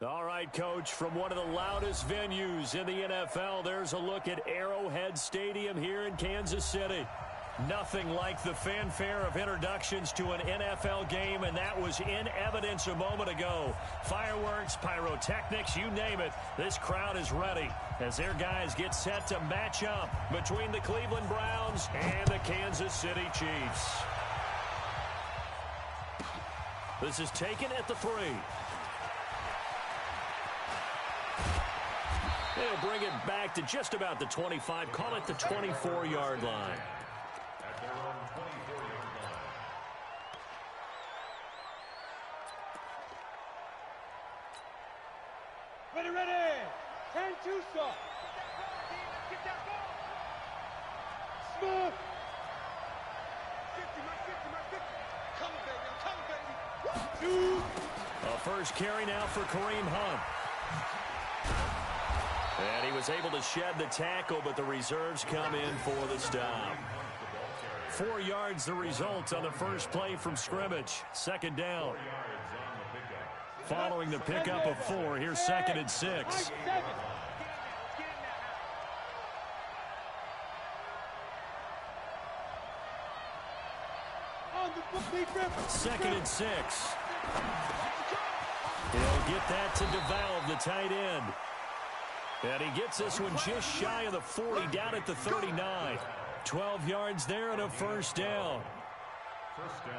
All right, Coach, from one of the loudest venues in the NFL, there's a look at Arrowhead Stadium here in Kansas City. Nothing like the fanfare of introductions to an NFL game, and that was in evidence a moment ago. Fireworks, pyrotechnics, you name it, this crowd is ready as their guys get set to match up between the Cleveland Browns and the Kansas City Chiefs. This is taken at the 3. They'll bring it back to just about the 25. Call it the 24-yard line. At their own 24-yard line. Ready, ready. 10-2 stop. Get that ball. Smooth. 50, my 50, my 50. Come, baby, I'm coming, baby. A first carry now for Kareem Hunt. And he was able to shed the tackle, but the reserves come in for the stop. 4 yards the result on the first play from scrimmage. Second down. Following the pickup of 4, here's 2nd and 6. Second and 6. He'll get that to DeValve, the tight end. And he gets this one just shy of the 40, down at the 39. 12 yards there and a first down.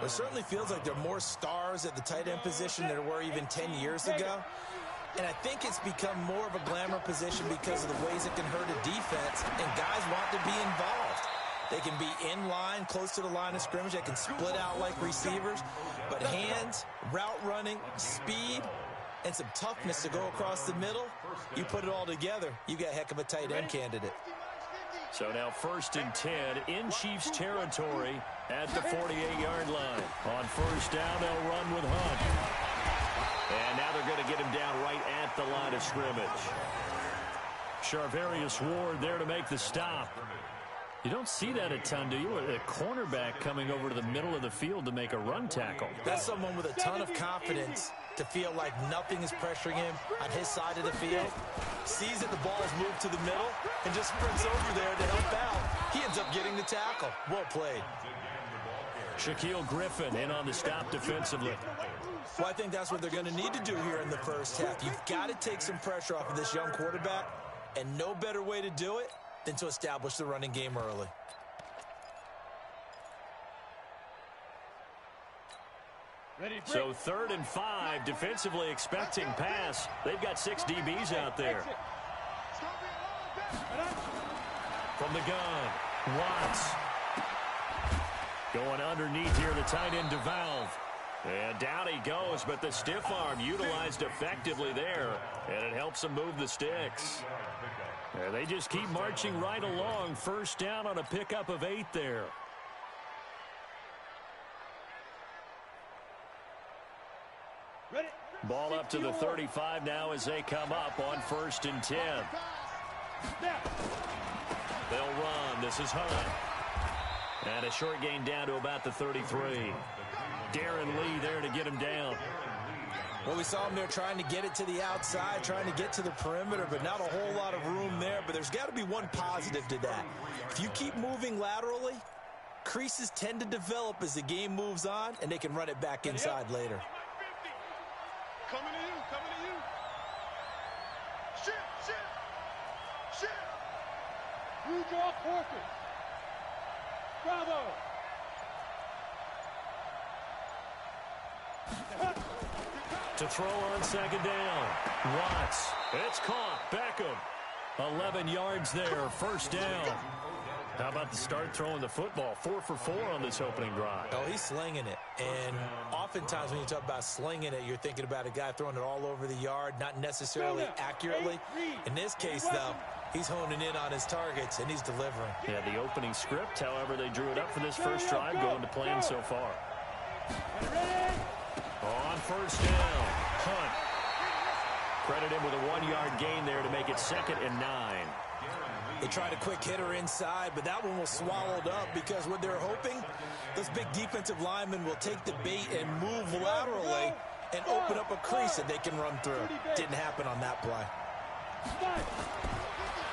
It certainly feels like there are more stars at the tight end position than there were even 10 years ago. And I think it's become more of a glamour position because of the ways it can hurt a defense, and guys want to be involved. They can be in line, close to the line of scrimmage. They can split out like receivers. But hands, route running, speed, and some toughness to go across the middle, you put it all together, you got a heck of a tight end candidate. So now 1st and 10 in Chiefs territory at the 48-yard line. On first down, they'll run with Hunt. And now they're going to get him down right at the line of scrimmage. Charvarius Ward there to make the stop. You don't see that a ton, do you? A cornerback coming over to the middle of the field to make a run tackle. That's someone with a ton of confidence to feel like nothing is pressuring him on his side of the field. Sees that the ball is moved to the middle and just sprints over there to help out. He ends up getting the tackle. Well played. Shaquille Griffin in on the stop defensively. Well, I think that's what they're going to need to do here in the first half. You've got to take some pressure off of this young quarterback, and no better way to do it than to establish the running game early. So 3rd and 5, defensively expecting pass. They've got 6 DBs out there. From the gun, Watts. Going underneath here, the tight end DeValve. And down he goes, but the stiff arm utilized effectively there, and it helps them move the sticks. And they just keep marching right along. First down on a pickup of 8 there. Ball up to the 35 now as they come up on 1st and 10. They'll run. This is Hunt. And a short gain down to about the 33. Darren Lee there to get him down. Well, we saw him there trying to get it to the outside, trying to get to the perimeter, but not a whole lot of room there. But there's got to be one positive to that. If you keep moving laterally, creases tend to develop as the game moves on, and they can run it back inside later. Coming to you, coming to you. Shit. You draw Corker. Bravo. To throw on 2nd down. Watts. It's caught. Beckham. 11 yards there. First down. How about the start throwing the football? 4 for 4 on this opening drive. Oh, he's slinging it. And oftentimes when you talk about slinging it, you're thinking about a guy throwing it all over the yard, not necessarily accurately. In this case, though, he's honing in on his targets, and he's delivering. Yeah, the opening script, however, they drew it up for this first drive, going to plan so far. On first down, Hunt. Credit him with a 1-yard gain there to make it 2nd and 9. They tried a quick hitter inside, but that one was swallowed up because what they're hoping, those big defensive linemen will take the bait and move laterally and open up a crease that they can run through. Didn't happen on that play.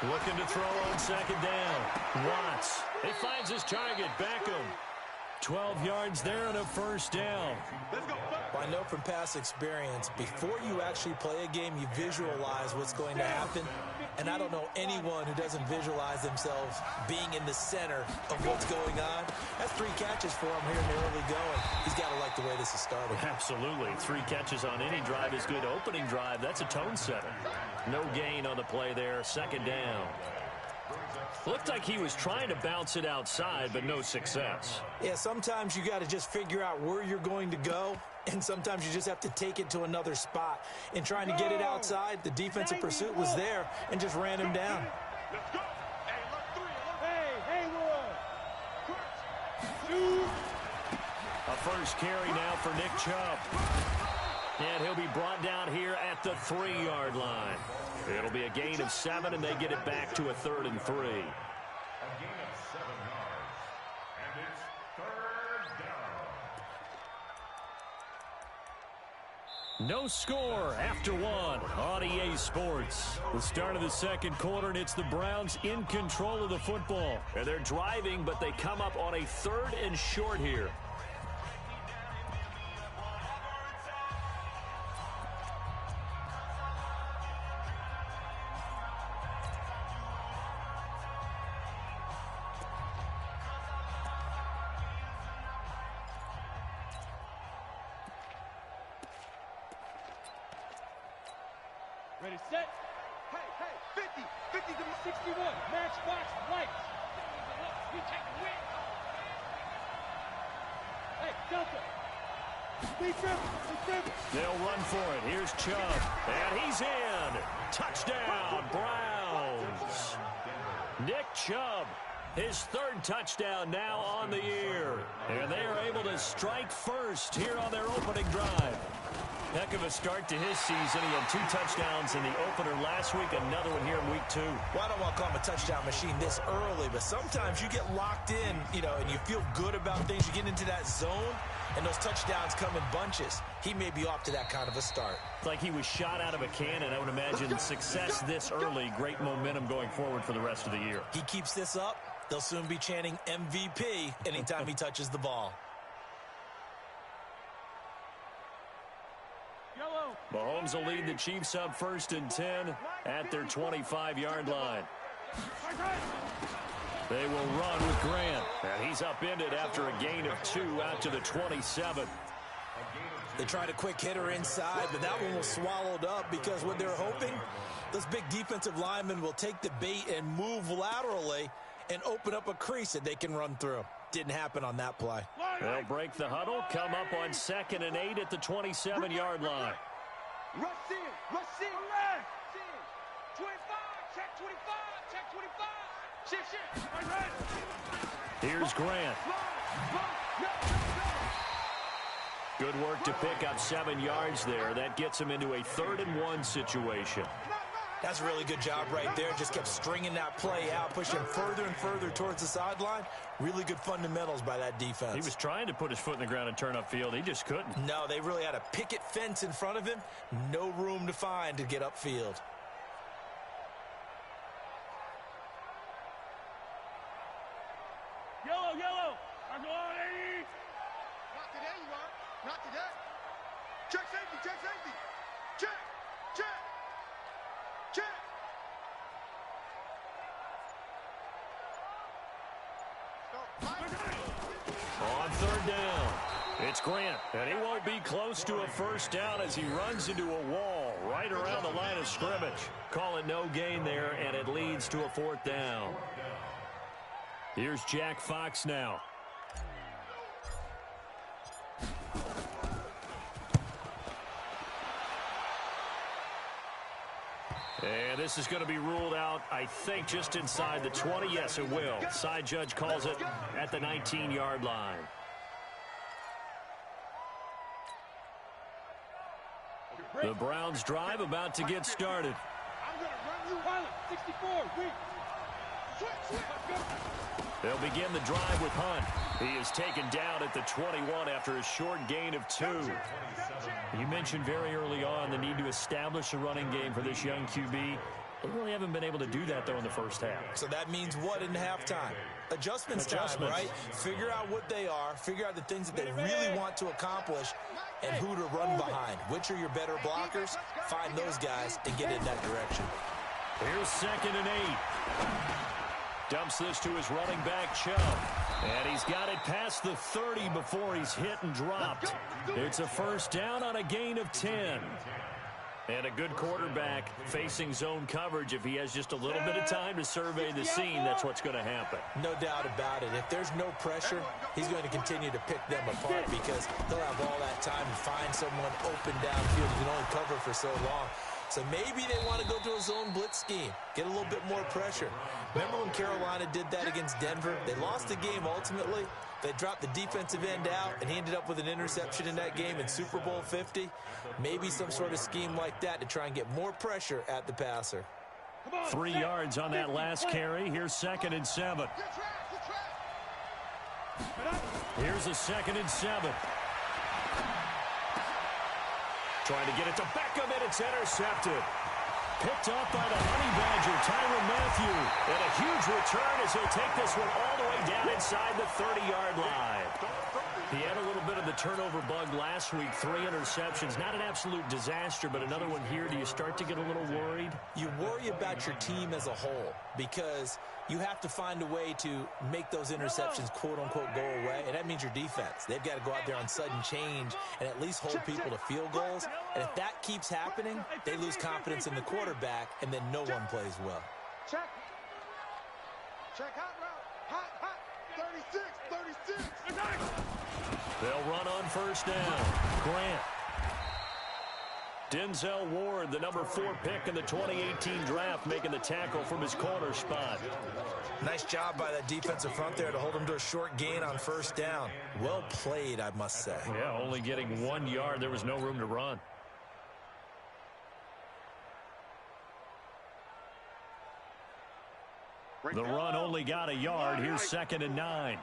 Looking to throw on second down. Watts. He finds his target. Beckham. 12 yards there and a first down. Well, I know from past experience, before you actually play a game, you visualize what's going to happen. And I don't know anyone who doesn't visualize themselves being in the center of what's going on. That's 3 catches for him here in the early going. He's got to like the way this is starting. Absolutely. 3 catches on any drive is good. Opening drive, that's a tone setter. No gain on the play there. Second down. Looked like he was trying to bounce it outside, but no success. Yeah, sometimes you got to just figure out where you're going to go, and sometimes you just have to take it to another spot. In trying to get it outside, the defensive pursuit was there and just ran him down. Let's go. Hey, look 3. Hey, A first carry now for Nick Chubb. And he'll be brought down here at the 3-yard line. It'll be a gain of 7, and they get it back to a 3rd and 3. A gain of 7 yards. And it's 3rd down. No score after 1 on EA Sports. The start of the second quarter, and it's the Browns in control of the football. And they're driving, but they come up on a 3rd and short here. Ready, set. Hey, 50 to 61. Matchbox lights. We take the win. Hey, Delta. Be driven. They'll run for it. Here's Chubb. And he's in. Touchdown, Browns. Nick Chubb, his 3rd touchdown now on the year. And they are able to strike first here on their opening drive. Heck of a start to his season. He had 2 touchdowns in the opener last week, another one here in week 2. Well, I don't want to call him a touchdown machine this early, but sometimes you get locked in, and you feel good about things. You get into that zone, and those touchdowns come in bunches. He may be off to that kind of a start. It's like he was shot out of a cannon. I would imagine success this early, great momentum going forward for the rest of the year. He keeps this up, they'll soon be chanting MVP anytime he touches the ball. Mahomes will lead the Chiefs up 1st and 10 at their 25-yard line. They will run with Grant. And he's upended after a gain of 2 out to the 27. They tried a quick hitter inside, but that one was swallowed up because what they're hoping, those big defensive linemen will take the bait and move laterally and open up a crease that they can run through. Didn't happen on that play. They'll break the huddle, come up on 2nd and 8 at the 27-yard line. Rush in. 25, check 25. Shit. Here's Grant. Good work to pick up 7 yards there. That gets him into a 3rd and 1 situation. That's a really good job right there. Just kept stringing that play out, pushing further and further towards the sideline. Really good fundamentals by that defense. He was trying to put his foot in the ground and turn upfield. He just couldn't. No, they really had a picket fence in front of him. No room to find to get upfield. Yellow. I'm going 80. Not today, you are. Not today. Check safety. Check. On 3rd down, it's Grant, and he won't be close to a first down as he runs into a wall right around the line of scrimmage. Call it no gain there, and it leads to a 4th down. Here's Jack Fox now. And this is going to be ruled out, I think, just inside the 20. Yes, it will. Side judge calls it at the 19-yard line. The Browns drive about to get started. I'm going to run you. Pilot, 64, weak. Switch. They'll begin the drive with Hunt. He is taken down at the 21 after a short gain of 2. You mentioned very early on the need to establish a running game for this young QB. They really haven't been able to do that, though, in the first half. So that means what in halftime? Adjustments time, right? Figure out what they are, figure out the things that they really want to accomplish, and who to run behind. Which are your better blockers? Find those guys and get in that direction. Here's 2nd and 8. Dumps this to his running back, Chubb. And he's got it past the 30 before he's hit and dropped. It's a first down on a gain of 10. And a good quarterback facing zone coverage. If he has just a little bit of time to survey the scene, that's what's going to happen. No doubt about it. If there's no pressure, he's going to continue to pick them apart because he'll have all that time to find someone open downfield. You can only cover for so long. So maybe they want to go to a zone blitz scheme, get a little bit more pressure. Remember when Carolina did that against Denver? They lost the game ultimately. They dropped the defensive end out, and he ended up with an interception in that game in Super Bowl 50. Maybe some sort of scheme like that to try and get more pressure at the passer. 3 yards on that last carry. Here's 2nd and 7. Here's a 2nd and 7. Trying to get it to Beckham, and it's intercepted. Picked off by the Honey Badger, Tyrann Mathieu. And a huge return as he'll take this one all the way down inside the 30-yard line. He had a little bit of the turnover bug last week, 3 interceptions. Not an absolute disaster, but another one here. Do you start to get a little worried? You worry about your team as a whole because you have to find a way to make those interceptions, quote-unquote, go away, and that means your defense. They've got to go out there on sudden change and at least hold people to field goals, and if that keeps happening, they lose confidence in the quarterback, and then no one plays well. Check hot route. Hot. 36. They'll run on first down. Grant. Denzel Ward, the number 4 pick in the 2018 draft, making the tackle from his corner spot. Nice job by that defensive front there to hold him to a short gain on first down. Well played, I must say. Yeah, only getting 1 yard. There was no room to run. The run only got a yard. Here's 2nd and 9.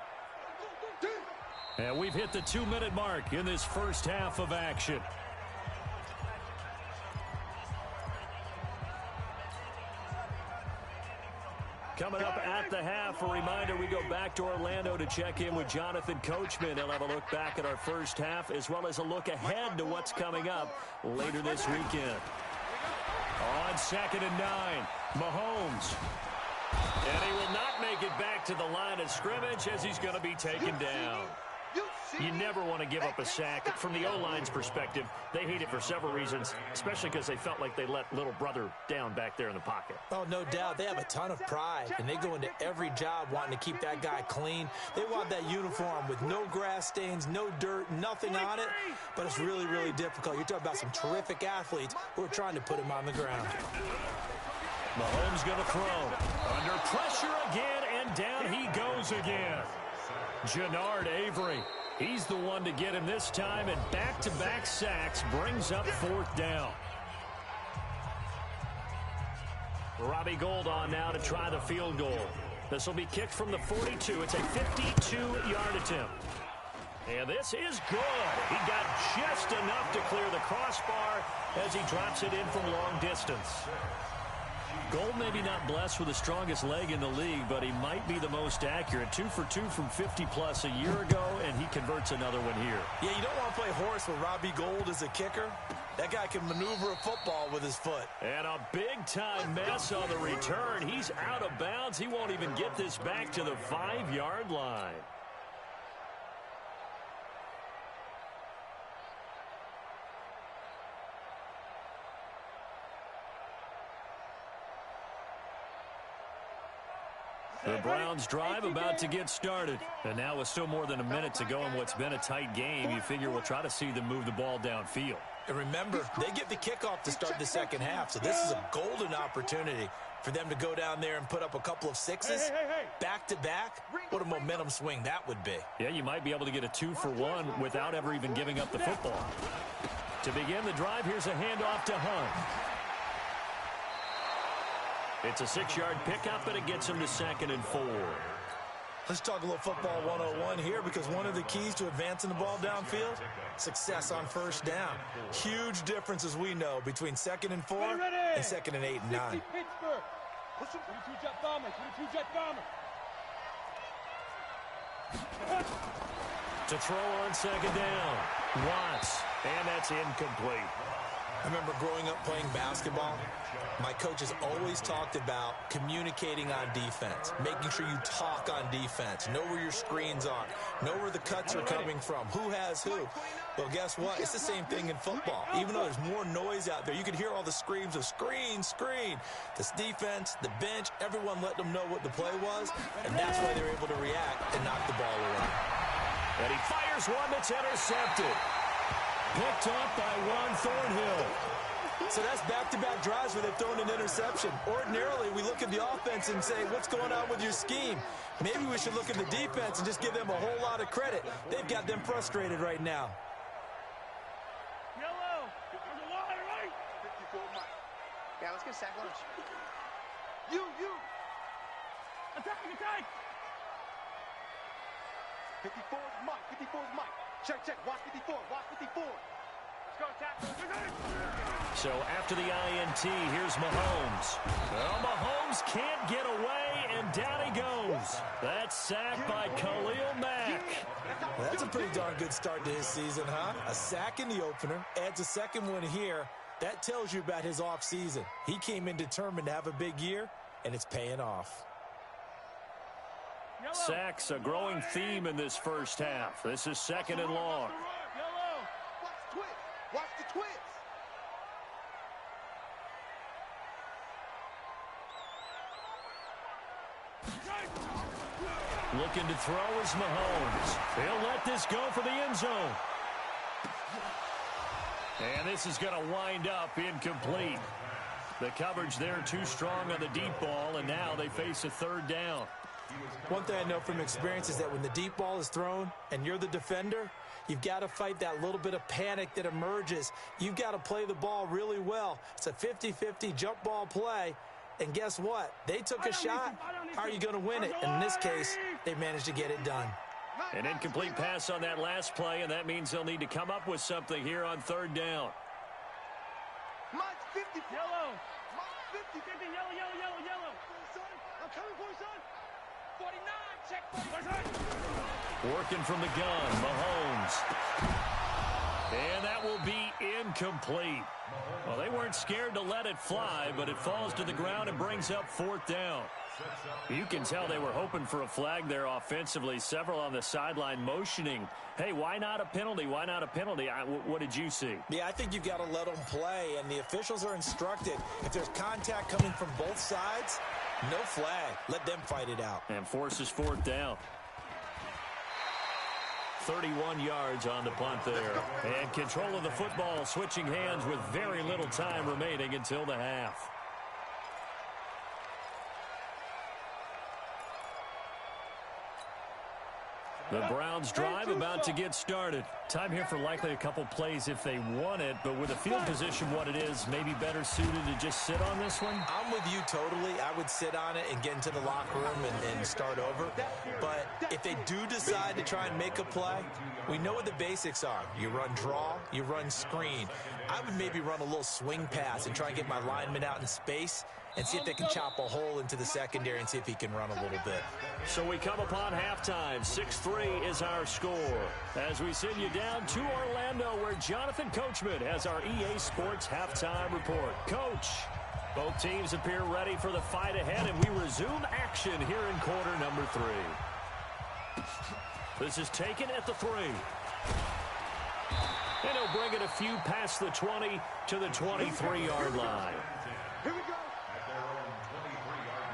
And we've hit the 2-minute mark in this first half of action. Coming up at the half, a reminder, we go back to Orlando to check in with Jonathan Coachman. He'll have a look back at our first half as well as a look ahead to what's coming up later this weekend. On 2nd and 9, Mahomes. And he will not make it back to the line of scrimmage as he's going to be taken down. You never want to give up a sack. From the O-line's perspective, they hate it for several reasons, especially because they felt like they let little brother down back there in the pocket. Oh, no doubt. They have a ton of pride, and they go into every job wanting to keep that guy clean. They want that uniform with no grass stains, no dirt, nothing on it, but it's really, really difficult. You're talking about some terrific athletes who are trying to put him on the ground. Mahomes going to throw. Under pressure again, and down he goes again. Jannard Avery. He's the one to get him this time, and back-to-back sacks brings up 4th down. Robbie Gould on now to try the field goal. This will be kicked from the 42. It's a 52-yard attempt. And this is good. He got just enough to clear the crossbar as he drops it in from long distance. Gould maybe not blessed with the strongest leg in the league, but he might be the most accurate. 2 for 2 from 50-plus a year ago, and he converts another one here. Yeah, you don't want to play horse with Robbie Gould as a kicker. That guy can maneuver a football with his foot. And a big-time mess on the return. He's out of bounds. He won't even get this back to the 5-yard line. The Browns drive about to get started. And now with still more than a minute to go in what's been a tight game, you figure we'll try to see them move the ball downfield. And remember, they get the kickoff to start the second half, so this is a golden opportunity for them to go down there and put up a couple of sixes back-to-back. What a momentum swing that would be. Yeah, you might be able to get a 2-for-1 without ever even giving up the football. To begin the drive, here's a handoff to Hunt. It's a 6-yard pickup, and it gets him to 2nd and 4. Let's talk a little football 101 here, because one of the keys to advancing the ball downfield, success on first down. Huge difference, as we know, between 2nd and 4 and 2nd and 8 and 9. Pittsburgh. Push him. 22 jet bomber. 22 jet bomber. To throw on 2nd down. Watts. And that's incomplete. I remember growing up playing basketball, my coaches always talked about communicating on defense, making sure you talk on defense, know where your screens are, know where the cuts are coming from, who has who. Well, guess what? It's the same thing in football. Even though there's more noise out there, you can hear all the screams of screen, screen. This defense, the bench, everyone let them know what the play was, and that's why they're able to react and knock the ball away. And he fires one that's intercepted. Picked up by Juan Thornhill. So that's back-to-back drives where they've thrown an interception. Ordinarily, we look at the offense and say, what's going on with your scheme? Maybe we should look at the defense and just give them a whole lot of credit. They've got them frustrated right now. Yellow. There's a wire, right? 54 Mike. Yeah, let's get sack lunch. You. Attack. 54 is Mike. 54 is Mike. Check. Watch 54. Watch 54. Let's go attack. So after the INT, here's Mahomes. Well, Mahomes can't get away, and down he goes. That's sacked by Khalil Mack. Well, that's a pretty darn good start to his season, huh? A sack in the opener, adds a second one here. That tells you about his offseason. He came in determined to have a big year, and it's paying off. Sacks a growing theme in this first half. This is 2nd and long. Yellow. Watch the twist. Watch the twist. Looking to throw is Mahomes. He'll let this go for the end zone. And this is going to wind up incomplete. The coverage there too strong on the deep ball, and now they face a 3rd down. One thing I know from experience is that when the deep ball is thrown and you're the defender, you've got to fight that little bit of panic that emerges. You've got to play the ball really well. It's a 50-50 jump ball play. And guess what? They took a shot. How are you going to win it? And in this case, they managed to get it done. An incomplete pass on that last play, and that means they'll need to come up with something here on 3rd down. Mike's 50. Yellow. Mike's 50. 50. Yellow. I'm coming for you, son. 49. Check 49. Working from the gun, Mahomes. And that will be incomplete. Well, they weren't scared to let it fly, but it falls to the ground and brings up 4th down. You can tell they were hoping for a flag there offensively. Several on the sideline motioning, hey, why not a penalty? Why not a penalty? What did you see? Yeah, I think you've got to let them play, and the officials are instructed. If there's contact coming from both sides, no flag. Let them fight it out. And forces 4th down. 31 yards on the punt there. And control of the football, switching hands with very little time remaining until the half. The Browns drive about to get started. Time here for likely a couple plays if they want it, but with the field position what it is, maybe better suited to just sit on this one? I'm with you totally. I would sit on it and get into the locker room and start over. But if they do decide to try and make a play, we know what the basics are. You run draw, you run screen. I would maybe run a little swing pass and try and get my lineman out in space and see if they can chop a hole into the secondary and see if he can run a little bit. So we come upon halftime. 6-3 is our score. As we send you down to Orlando, where Jonathan Coachman has our EA Sports halftime report. Coach, both teams appear ready for the fight ahead, and we resume action here in quarter number 3. This is taken at the 3. And he'll bring it a few past the 20 to the 23-yard line. Here we go. At their own 23-yard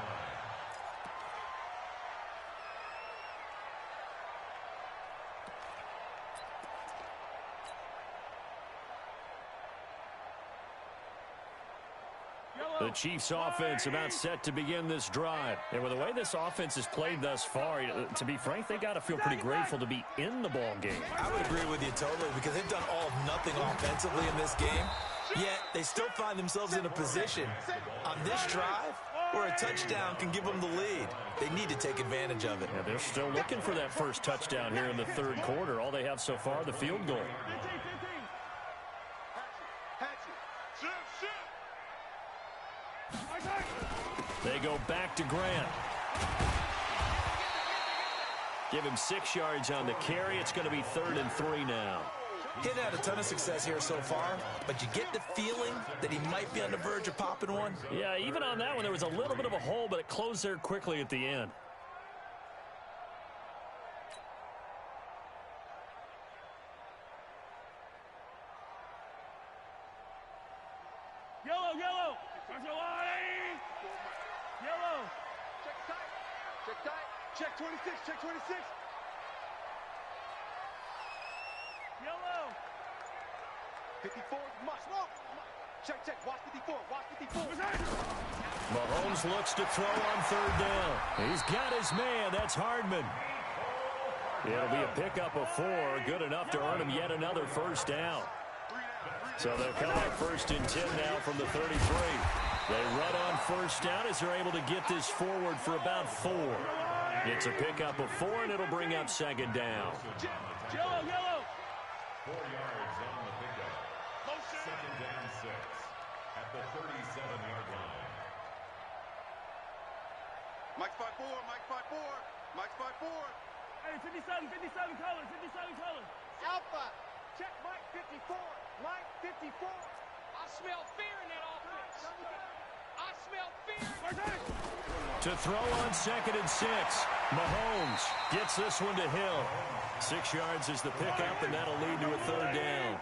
line. The Chiefs offense about set to begin this drive. And with the way this offense has played thus far, to be frank, they got to feel pretty grateful to be in the ball game. I would agree with you totally, because they've done all of nothing offensively in this game, yet they still find themselves in a position on this drive where a touchdown can give them the lead. They need to take advantage of it. Yeah, they're still looking for that first touchdown here in the third quarter. All they have so far, the field goal. They go back to Grant. Give him 6 yards on the carry. It's going to be 3rd and 3 now. He'd had a ton of success here so far, but you get the feeling that he might be on the verge of popping one. Yeah, even on that one, there was a little bit of a hole, but it closed there quickly at the end. Yellow. Yellow. Check tight. Check 26. Check 26. Yellow. 54. Smoke. Check. Watch 54. Watch 54. Mahomes looks to throw on 3rd down. He's got his man. That's Hardman. It'll be a pickup of 4. Good enough to earn him yet another first down. So they'll come up 1st and 10 now from the 33. They run on first down as they're able to get this forward for about 4. It's a pickup of 4, and it'll bring up 2nd down. Yellow. 4 yards on the pickup. 2nd down 6 at the 37-yard line. Mike's 5-4. Mike's 5-4. Mike's 5-4. Hey, 57 colors. Alpha. Check Mike 54. Mike 54. I smell fear in that offense. I smell fear. To throw on 2nd and 6. Mahomes gets this one to Hill. 6 yards is the pickup, and that'll lead to a 3rd down.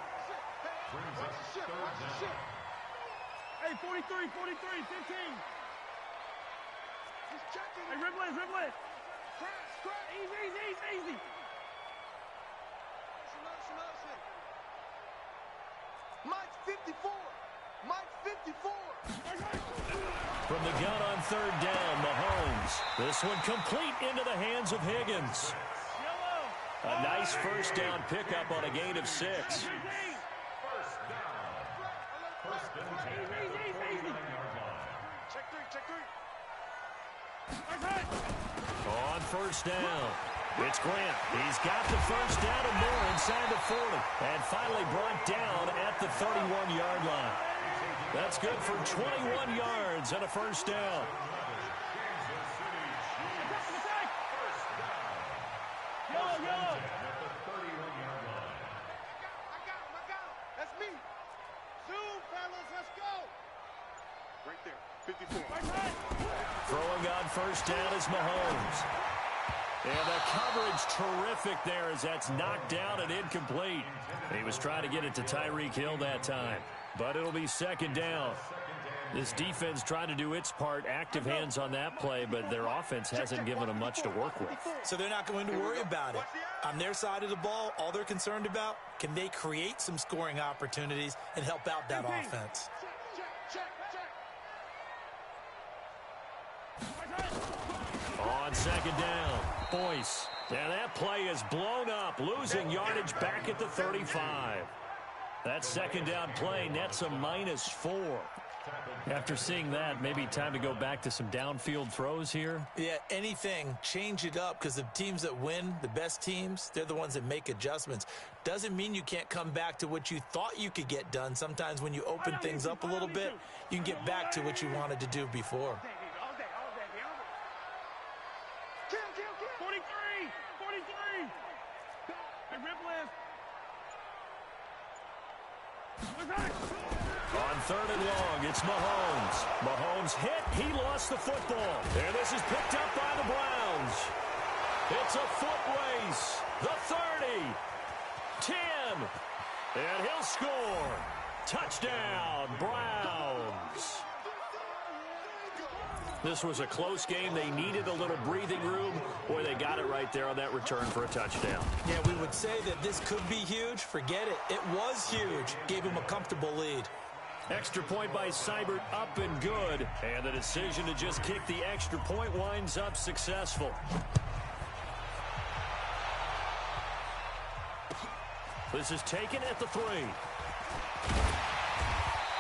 Hey, 43, 15. He's checking. Hey, Ribley. Crash. Easy. Motion. Mike's 54. Mike's 54. From the gun on 3rd down, Mahomes. This one complete into the hands of Higgins. Yellow. A nice first down pickup on a gain of 6. First down. 1st and 10 at the 39-yard line. Check 3. On first down, it's Grant. He's got the first down and more inside the 40. And finally brought down at the 31-yard line. That's good for 21 yards and a first down. Yellow. At the 31-yard line. I got him. That's me. Zoom, fellas. Let's go. Right there. 54. Throwing on first down is Mahomes. And the coverage terrific there as that's knocked down and incomplete. He was trying to get it to Tyreek Hill that time. But it'll be 2nd down. This defense trying to do its part, active hands on that play, but their offense hasn't given them much to work with. So they're not going to worry about it. On their side of the ball, all they're concerned about, can they create some scoring opportunities and help out that offense? On 2nd down, Boyce. And that play is blown up, losing yardage back at the 35. That 2nd down play nets a -4. After seeing that, maybe time to go back to some downfield throws here. Yeah, anything, change it up, because the teams that win, the best teams, they're the ones that make adjustments. Doesn't mean you can't come back to what you thought you could get done. Sometimes when you open things up a little bit, you can get back to what you wanted to do before. All day. 43. Hey, Ribley. On 3rd and long, it's Mahomes. Mahomes hit. He lost the football. And this is picked up by the Browns. It's a foot race. The 30. 10. And he'll score. Touchdown, Browns. This was a close game. They needed a little breathing room. Boy, they got it right there on that return for a touchdown. Yeah, we would say that this could be huge. Forget it. It was huge. Gave him a comfortable lead. Extra point by Seibert, up and good. And the decision to just kick the extra point winds up successful. This is taken at the 3.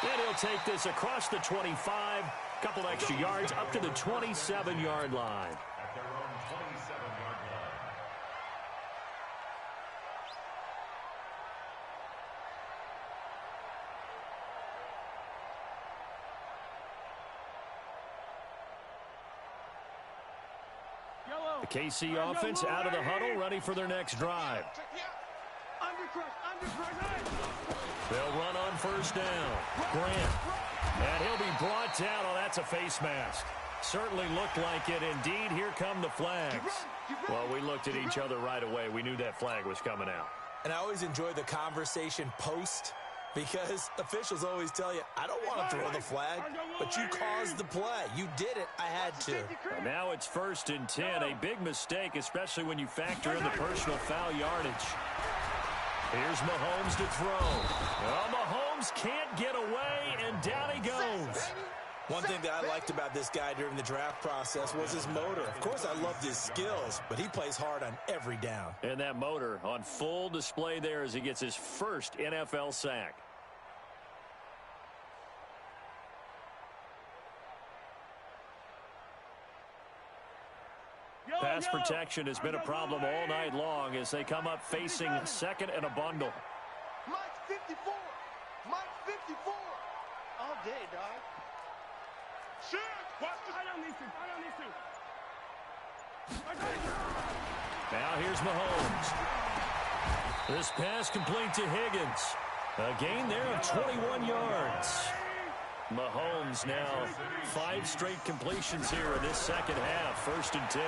And he'll take this across the 25, couple extra yards up to the 27-yard line. At their own 27-yard line. The KC offense out of the huddle, ready for their next drive. They'll run on first down. Grant. And he'll be brought down. Oh, that's a face mask. Certainly looked like it. Indeed, here come the flags. Well, we looked at each other right away. We knew that flag was coming out. And I always enjoy the conversation post, because officials always tell you, I don't want to throw the flag, but you caused the play. You did it. I had to. And now it's 1st and 10. A big mistake, especially when you factor in the personal foul yardage. Here's Mahomes to throw. Well, Mahomes can't get away, and down he goes. One thing that I liked about this guy during the draft process was his motor. Of course, I loved his skills, but he plays hard on every down. And that motor on full display there as he gets his first NFL sack. Pass protection has been a problem all night long as they come up facing second and a bundle. Mike 54. Mike 54. All day, dog. Shit. Now here's Mahomes. This pass complete to Higgins. A gain there of 21 yards. Mahomes now 5 straight completions here in this second half. 1st and 10.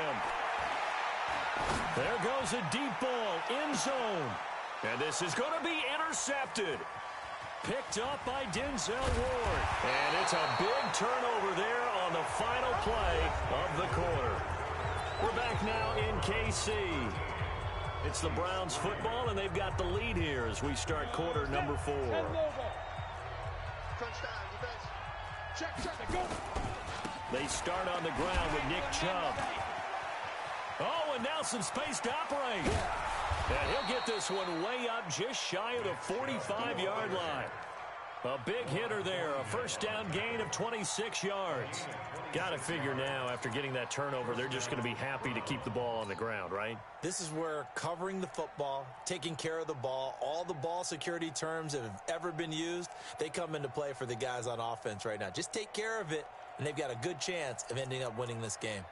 There goes a deep ball, end zone. And this is going to be intercepted. Picked up by Denzel Ward. And it's a big turnover there on the final play of the quarter. We're back now in KC. It's the Browns football, and they've got the lead here as we start quarter number 4. Crunch time, defense. Check, go. They start on the ground with Nick Chubb. Oh, and now some space to operate. And he'll get this one way up just shy of the 45-yard line. A big hitter there, a first down gain of 26 yards. Got to figure now, after getting that turnover, they're just going to be happy to keep the ball on the ground, right? This is where covering the football, taking care of the ball, all the ball security terms that have ever been used, they come into play for the guys on offense right now. Just take care of it, and they've got a good chance of ending up winning this game.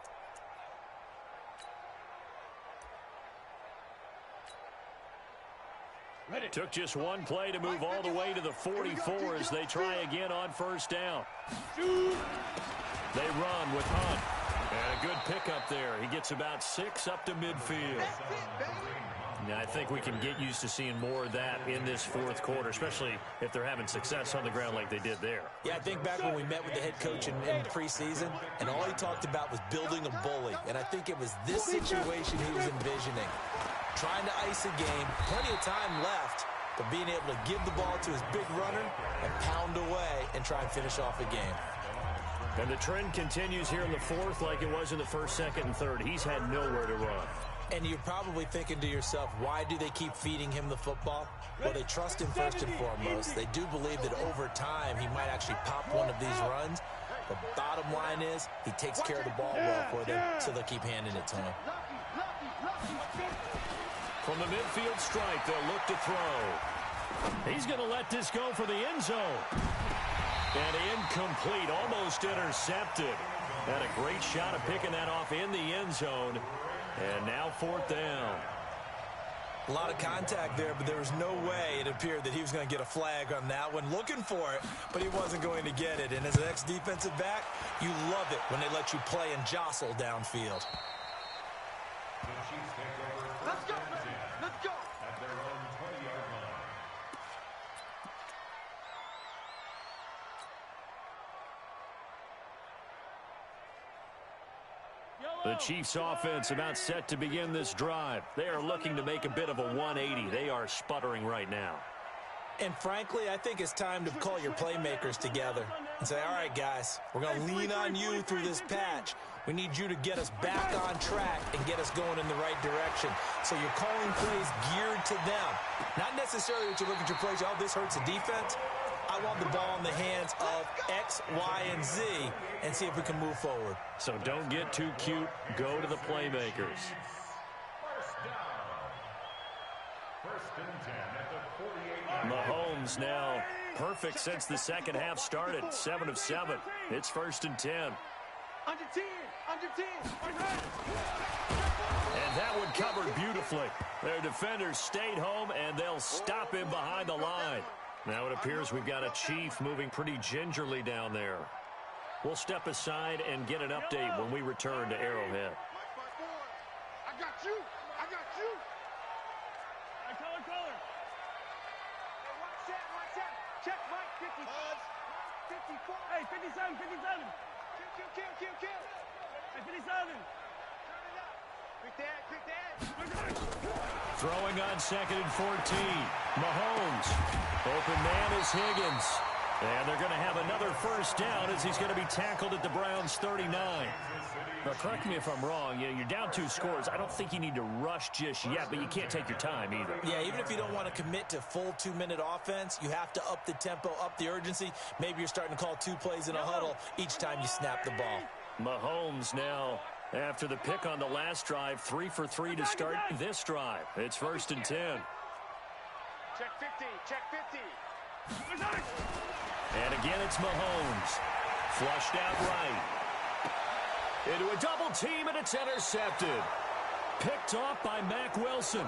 Took just one play to move all the way to the 44 as they try again on first down. They run with Hunt. And a good pickup there. He gets about 6 up to midfield. Now, I think we can get used to seeing more of that in this fourth quarter, especially if they're having success on the ground like they did there. Yeah, I think back when we met with the head coach in preseason, and all he talked about was building a bully. And I think it was this situation he was envisioning. Trying to ice a game, plenty of time left, but being able to give the ball to his big runner and pound away and try and finish off a game. And the trend continues here in the fourth like it was in the first, second, and third. He's had nowhere to run. And you're probably thinking to yourself, why do they keep feeding him the football? Well, they trust him first and foremost. They do believe that over time he might actually pop one of these runs. The bottom line is he takes care of the ball well for them, so they'll keep handing it to him. From the midfield strike, they'll look to throw. He's going to let this go for the end zone. And incomplete, almost intercepted. Had a great shot of picking that off in the end zone. And now fourth down. A lot of contact there, but there was no way it appeared that he was going to get a flag on that one. Looking for it, but he wasn't going to get it. And as an ex-defensive back, you love it when they let you play and jostle downfield. Let's go, man. Let's go. At their own 20-yard line. The Chiefs offense about set to begin this drive. They are looking to make a bit of a 180. They are sputtering right now. And frankly, I think it's time to call your playmakers together and say, all right, guys, we're going to lean on you through this patch. We need you to get us back on track and get us going in the right direction. So you're calling plays geared to them. Not necessarily that you're looking to play, oh, this hurts the defense. I want the ball in the hands of X, Y, and Z and see if we can move forward. So don't get too cute. Go to the playmakers. First down. First and 10 at the 48. Mahomes now perfect since the second half started. 7 of 7. It's first and 10. Under 10. Under 10. And that one covered beautifully. Their defenders stayed home, and they'll stop him behind the line. Now it appears we've got a Chief moving pretty gingerly down there. We'll step aside and get an update when we return to Arrowhead. I got you. I got you. Color. Hey, watch that. Check, Mike. 50. 54. Hey, 57. Kill. Hey, 57. Turn it up. Quick dad. Throwing on second and 14. Mahomes. Open man is Higgins. And they're going to have another first down as he's going to be tackled at the Browns' 39. Now, correct me if I'm wrong. You know, you're down 2 scores. I don't think you need to rush just yet, but you can't take your time either. Yeah, even if you don't want to commit to full 2-minute offense, you have to up the tempo, up the urgency. Maybe you're starting to call 2 plays in a huddle each time you snap the ball. Mahomes now, after the pick on the last drive, 3 for 3 to start this drive. It's first and 10. Check 50. And again, it's Mahomes. Flushed out right. Into a double team, and it's intercepted. Picked off by Mack Wilson.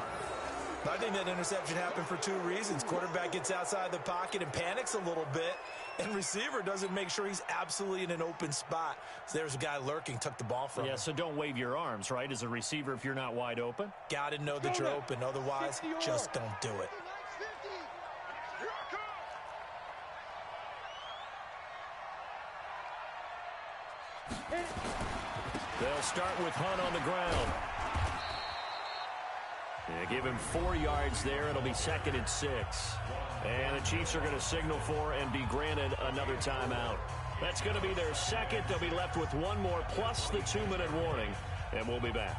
I think that interception happened for 2 reasons. Quarterback gets outside the pocket and panics a little bit, and receiver doesn't make sure he's absolutely in an open spot. So there's a guy lurking, took the ball from him. Yeah, so don't wave your arms, right, as a receiver if you're not wide open. Got to know that you're open. Otherwise, just don't do it. They'll start with Hunt on the ground. They give him 4 yards there. It'll be second and 6. And the Chiefs are going to signal for and be granted another timeout. That's going to be their second. They'll be left with 1 more plus the 2-minute warning. And we'll be back.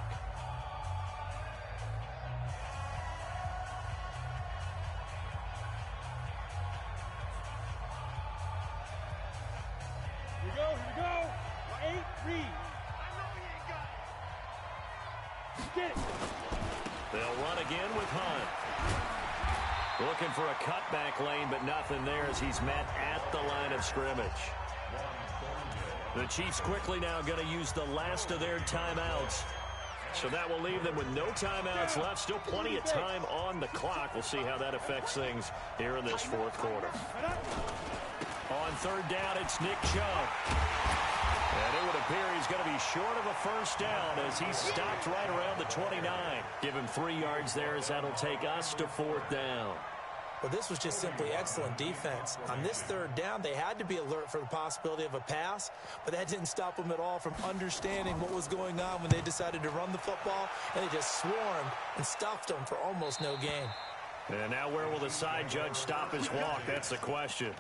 Here we go. 8, read. I know he ain't got it. Get it. They'll run again with Hunt. Looking for a cutback lane, but nothing there as he's met at the line of scrimmage. The Chiefs quickly now going to use the last of their timeouts. So that will leave them with no timeouts left. Still plenty of time on the clock. We'll see how that affects things here in this 4th quarter. On 3rd down, it's Nick Chubb. And it would appear he's going to be short of a first down as he's stopped right around the 29. Give him 3 yards there as that'll take us to 4th down. Well, this was just simply excellent defense. On this 3rd down, they had to be alert for the possibility of a pass, but that didn't stop them at all from understanding what was going on when they decided to run the football, and they just swarmed and stuffed them for almost no gain. And now where will the side judge stop his walk? That's the question.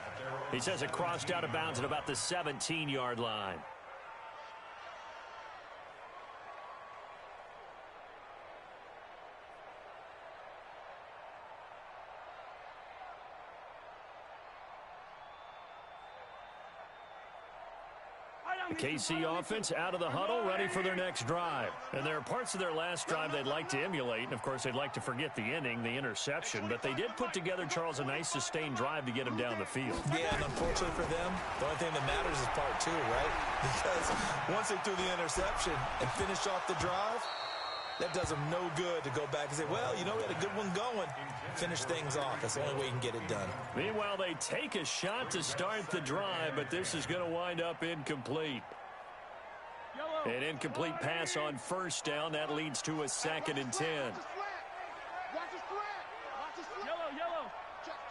He says it crossed out of bounds at about the 17-yard line. The KC offense out of the huddle, ready for their next drive. And there are parts of their last drive they'd like to emulate, and of course they'd like to forget the ending, the interception, but they did put together, Charles, a nice sustained drive to get him down the field. Yeah, and unfortunately for them, the only thing that matters is part 2, right? Because once they threw the interception and finished off the drive, that does them no good to go back and say, well, you know, we had a good one going. Finish things off. That's the only way you can get it done. Meanwhile, they take a shot to start the drive, but this is going to wind up incomplete. An incomplete pass on first down. That leads to a 2nd and 10. Watch his flat. Watch his flat. Yellow. Check.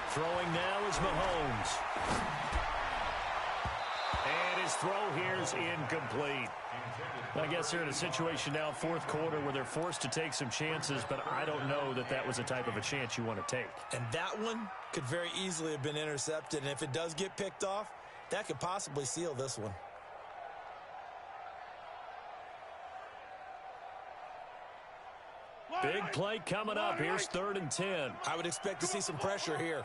Throwing now is Mahomes. And his throw here is incomplete. I guess they're in a situation now, 4th quarter, where they're forced to take some chances, but I don't know that that was the type of a chance you want to take. And that one could very easily have been intercepted, and if it does get picked off, that could possibly seal this one. Big play coming up. Here's 3rd and 10. I would expect to see some pressure here.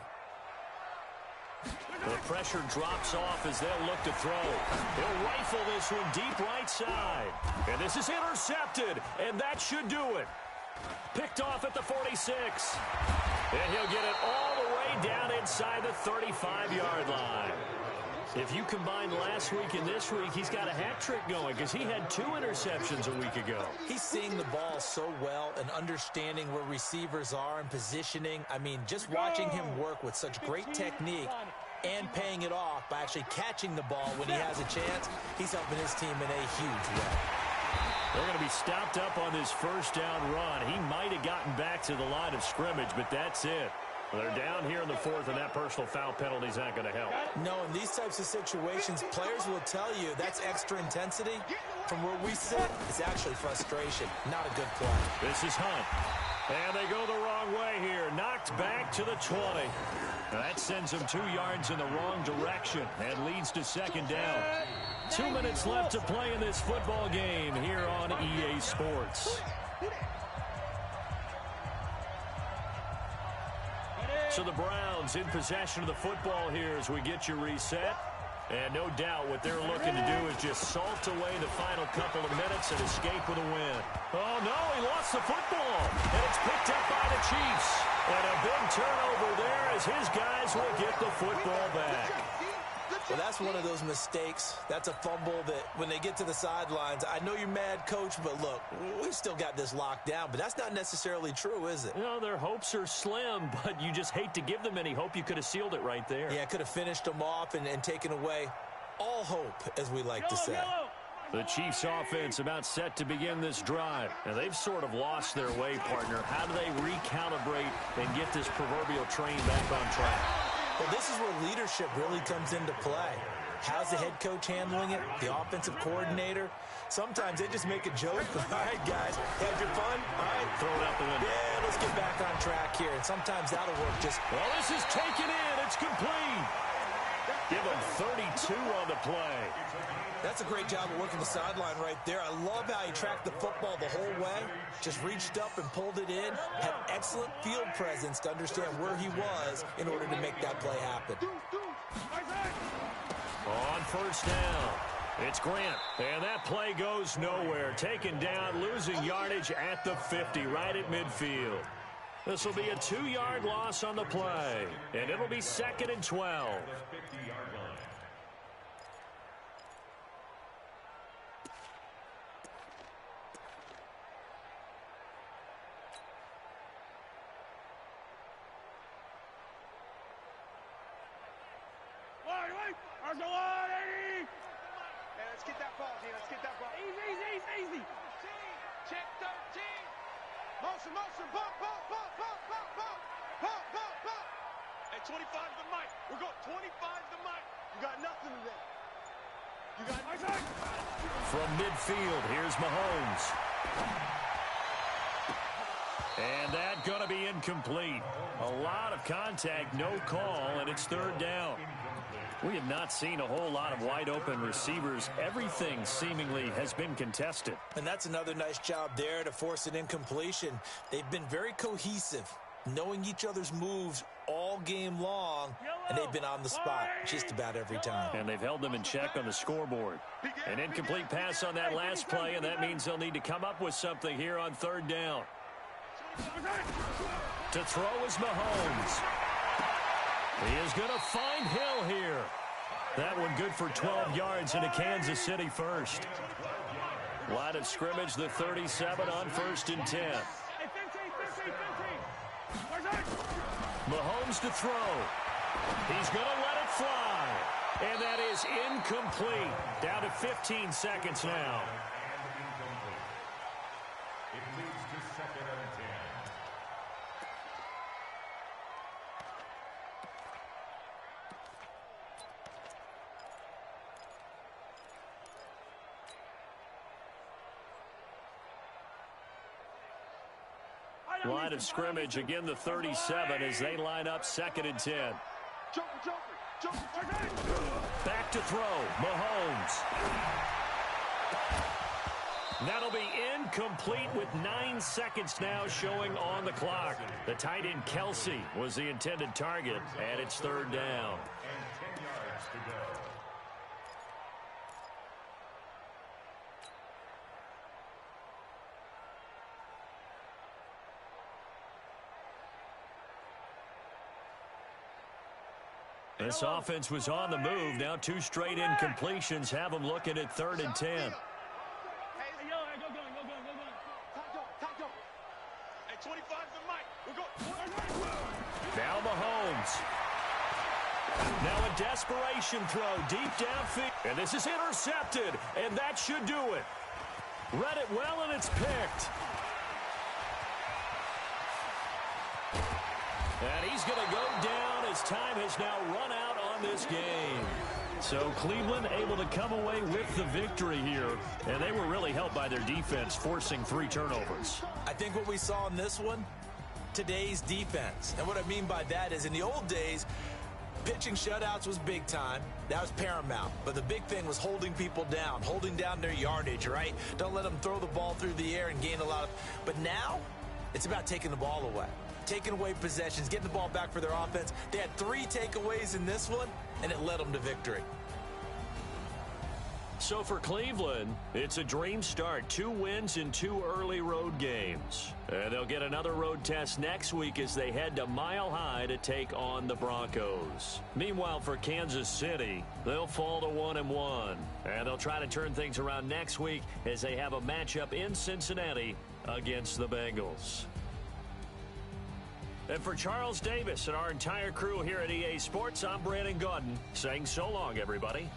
The pressure drops off as they'll look to throw. He'll rifle this one deep right side. And this is intercepted, and that should do it. Picked off at the 46. And he'll get it all the way down inside the 35-yard line. If you combine last week and this week, he's got a hat trick going because he had 2 interceptions a week ago. He's seeing the ball so well and understanding where receivers are and positioning. I mean, just watching him work with such great technique and paying it off by actually catching the ball when he has a chance, he's helping his team in a huge way. They're going to be stopped up on this first down run. He might have gotten back to the line of scrimmage, but that's it. They're down here in the 4th, and that personal foul penalty is not going to help. No, in these types of situations, players will tell you that's extra intensity. From where we sit, it's actually frustration, not a good play. This is Hunt. And they go the wrong way here. Knocked back to the 20. Now that sends them 2 yards in the wrong direction and leads to 2nd down. 2 minutes left to play in this football game here on EA Sports. So the Browns in possession of the football here as we get you reset. And no doubt what they're looking to do is just salt away the final couple of minutes and escape with a win. Oh, no, he lost the football. And it's picked up by the Chiefs. And a big turnover there as his guys will get the football back. Well, that's one of those mistakes. That's a fumble that when they get to the sidelines, I know you're mad, Coach, but look, we've still got this locked down. But that's not necessarily true, is it? You know, their hopes are slim, but you just hate to give them any hope. You could have sealed it right there. Yeah, could have finished them off and taken away all hope, as we like to say. The Chiefs offense about set to begin this drive. And they've sort of lost their way, partner. How do they recalibrate and get this proverbial train back on track? Well, this is where leadership really comes into play. How's the head coach handling it? The offensive coordinator? Sometimes they just make a joke. All right, guys, had your fun? All right. Throw it out the window. Yeah, let's get back on track here. And sometimes that'll work just... Well, this is taken in. It's complete. Give them 32 on the play. That's a great job of working the sideline right there. I love how he tracked the football the whole way. Just reached up and pulled it in. Had excellent field presence to understand where he was in order to make that play happen. On first down, it's Grant. And that play goes nowhere. Taken down, losing yardage at the 50, right at midfield. This will be a 2-yard loss on the play. And it'll be 2nd and 12. Let's get that ball, G. Let's get that ball. Easy. Check 13. Motion, bump. Hey, 25 to Mike. We're going 25 to Mike. You got nothing today. You got nothing. From midfield, here's Mahomes. And that going to be incomplete. A lot of contact, no call, and it's 3rd down. We have not seen a whole lot of wide-open receivers. Everything seemingly has been contested. And that's another nice job there to force an incompletion. They've been very cohesive, knowing each other's moves all game long, and they've been on the spot just about every time. And they've held them in check on the scoreboard. An incomplete pass on that last play, and that means they'll need to come up with something here on 3rd down. To throw is Mahomes. He is going to find Hill here. That one good for 12 yards into Kansas City first. Line of scrimmage, the 37 on 1st and 10. Mahomes to throw. He's going to let it fly. And that is incomplete. Down to 15 seconds now. It leads to 2nd and 10. Line of scrimmage, again the 37 as they line up 2nd and 10. Back to throw, Mahomes. That'll be incomplete with 9 seconds now showing on the clock. The tight end Kelsey was the intended target, and it's third down. And 10 yards to go. This offense was on the move. Now 2 straight incompletions have them looking at 3rd and 10. Hey, yo, go. Hey, 25 to Mike. We're going. Now Mahomes. Now a desperation throw deep downfield. And this is intercepted, and that should do it. Read it well, and it's picked. And he's going to go down as time has now run out on this game. So Cleveland able to come away with the victory here. And they were really helped by their defense, forcing 3 turnovers. I think what we saw in this one, today's defense. And what I mean by that is in the old days, pitching shutouts was big time. That was paramount. But the big thing was holding people down, holding down their yardage, right? Don't let them throw the ball through the air and gain a lot of... But now, it's about taking the ball away. Taking away possessions, getting the ball back for their offense. They had 3 takeaways in this one, and it led them to victory. So for Cleveland, it's a dream start. 2 wins in 2 early road games. And they'll get another road test next week as they head to Mile High to take on the Broncos. Meanwhile, for Kansas City, they'll fall to 1-1. And they'll try to turn things around next week as they have a matchup in Cincinnati against the Bengals. And for Charles Davis and our entire crew here at EA Sports, I'm Brandon Gaudin saying so long, everybody.